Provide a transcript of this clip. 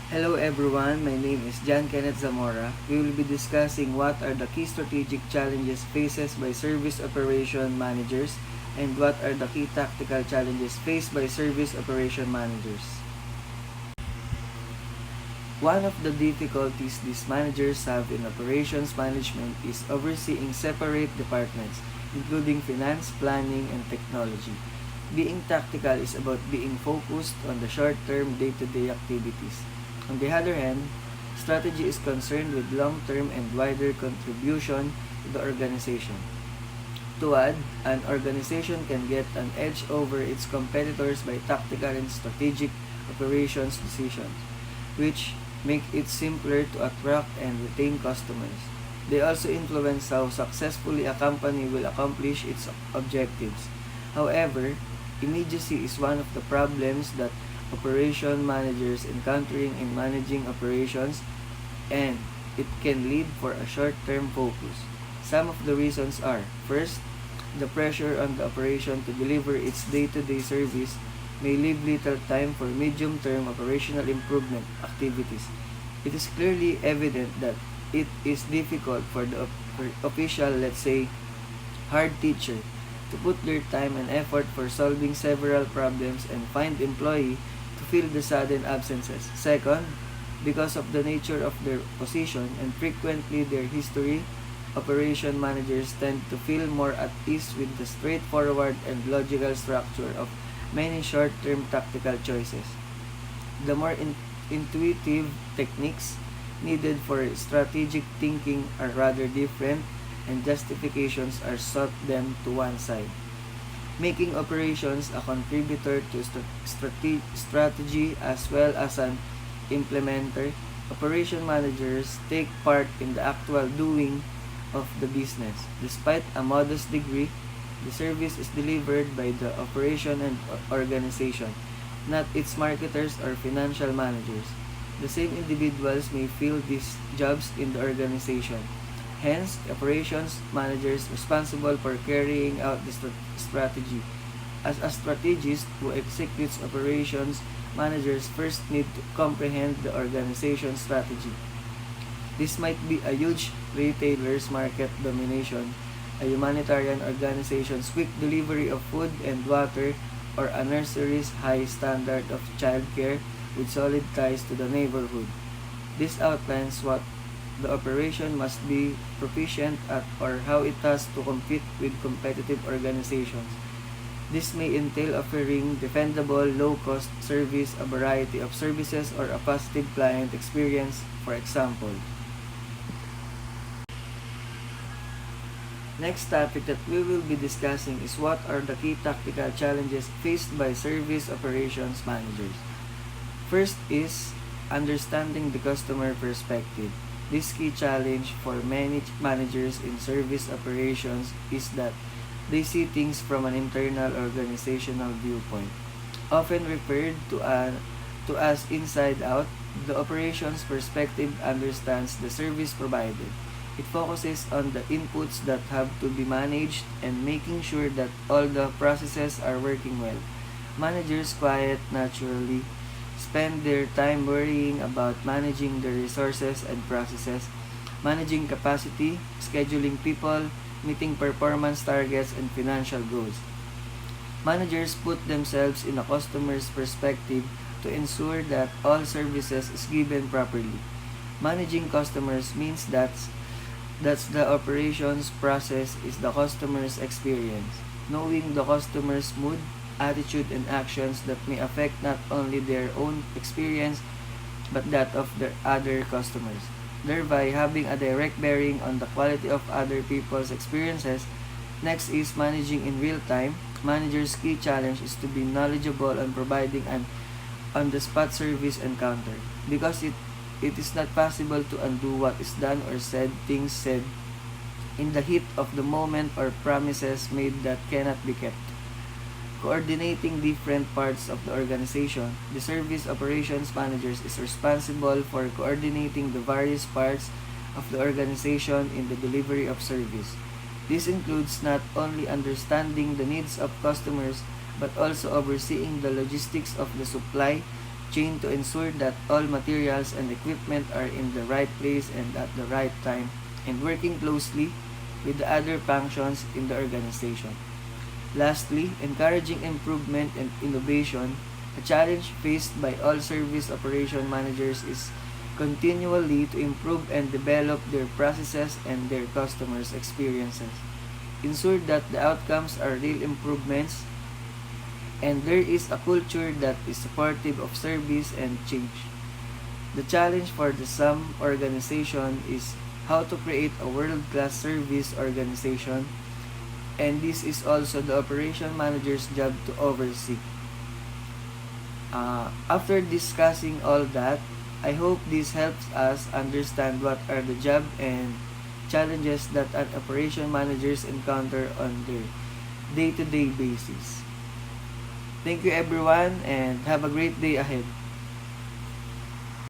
Hello everyone, my name is John Kenneth Zamora. We will be discussing what are the key strategic challenges faced by service operation managers and what are the key tactical challenges faced by service operation managers. One of the difficulties these managers have in operations management is overseeing separate departments, including finance, planning, and technology. Being tactical is about being focused on the short-term day-to-day activities. On the other hand, strategy is concerned with long-term and wider contribution to the organization. To add, an organization can get an edge over its competitors by tactical and strategic operations decisions, which make it simpler to attract and retain customers. They also influence how successfully a company will accomplish its objectives. However, immediacy is one of the problems that operation managers encountering in managing operations, and it can lead for a short-term focus. Some of the reasons are: first, the pressure on the operation to deliver its day-to-day service may leave little time for medium-term operational improvement activities. It is clearly evident that it is difficult for the official, let's say, hard teacher, to put their time and effort for solving several problems and find employee to fill the sudden absences. Second, because of the nature of their position and frequently their history, operation managers tend to feel more at ease with the straightforward and logical structure of many short-term tactical choices. The more intuitive techniques needed for strategic thinking are rather different, and justifications are sought them to one side. Making operations a contributor to strategy as well as an implementer, operation managers take part in the actual doing of the business. Despite a modest degree, the service is delivered by the operation and organization, not its marketers or financial managers. The same individuals may fill these jobs in the organization. Hence, operations managers responsible for carrying out the strategy. As a strategist who executes operations, managers first need to comprehend the organization strategy. This might be a huge retailer's market domination, a humanitarian organization's quick delivery of food and water, or a nursery's high standard of childcare with solid ties to the neighborhood. This outlines what the operation must be proficient at or how it has to compete with competitive organizations. This may entail offering dependable, low-cost service, a variety of services, or a positive client experience, for example. Next topic that we will be discussing is what are the key tactical challenges faced by service operations managers. First is understanding the customer perspective. This key challenge for many managers in service operations is that they see things from an internal organizational viewpoint. Often referred to as inside out, the operations perspective understands the service provided. It focuses on the inputs that have to be managed and making sure that all the processes are working well. Managers quiet naturally spend their time worrying about managing the resources and processes, managing capacity, scheduling people, meeting performance targets, and financial goals. Managers put themselves in a customer's perspective to ensure that all services is given properly. Managing customers means that's the operations process is the customer's experience. Knowing the customer's mood, attitude, and actions that may affect not only their own experience but that of their other customers, thereby having a direct bearing on the quality of other people's experiences. Next is managing in real time. Manager's key challenge is to be knowledgeable on providing an on-the-spot service encounter because it is not possible to undo what is done or things said in the heat of the moment or promises made that cannot be kept. Coordinating different parts of the organization, the service operations managers is responsible for coordinating the various parts of the organization in the delivery of service. This includes not only understanding the needs of customers but also overseeing the logistics of the supply chain to ensure that all materials and equipment are in the right place and at the right time, and working closely with the other functions in the organization. Lastly, encouraging improvement and innovation. A challenge faced by all service operation managers is continually to improve and develop their processes and their customers' experiences. Ensure that the outcomes are real improvements and there is a culture that is supportive of service and change. The challenge for the SAM organization is how to create a world-class service organization, and this is also the operation manager's job to oversee. After discussing all that, I hope this helps us understand what are the job and challenges that an operation managers encounter on their day-to-day basis. Thank you everyone and have a great day ahead.